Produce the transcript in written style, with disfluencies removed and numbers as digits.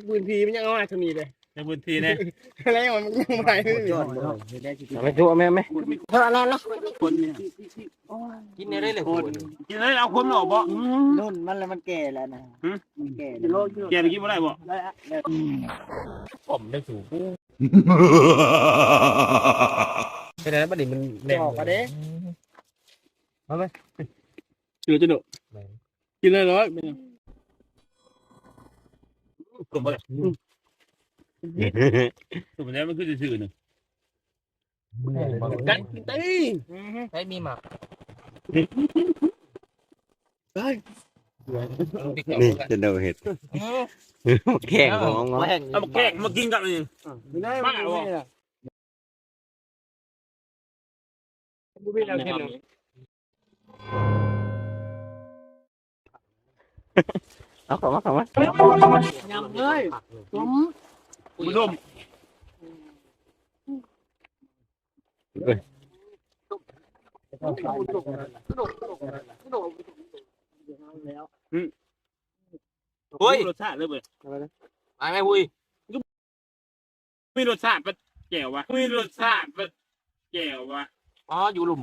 ปืนพีมันยังเอามาทำนี่เลย ในพื้นที่เนี่ย อะไรมันยังไม่ได้ ยอดเลย ไม่จุ๊บแม่ เท่านั้นนะ คนเนี่ย กินได้เลยคน กินเลยเอาคนออกบ่ นุ่นมันแล้วมันแก่แล้วนะมันแก่ แกไปกินบ่ได้บ่ ผมได้สูงเป็นอะไรบ้างดิมันแรง ออกมาเด้ เชื่อจะโดกินเลยร้อยกลุ่มอะไรกลุ่มนี้มันคือซื่อๆนึง กันตี ได้มีหมัก นี่จะโดนเห็ดแข่งของงอ เอามาแกล้งมากินกันเลย ไม่ได้ไม่ได้บุ้ยเราเห็น เอาเข้ามา ยำเลยผม คุณร่ม เฮ้ย รสชาติเลยเว้ย มาไงพุย มีรสชาติเป็นแจ่ววะมีรสชาติเป็นแจ่ววะ อ๋ออยู่หลุม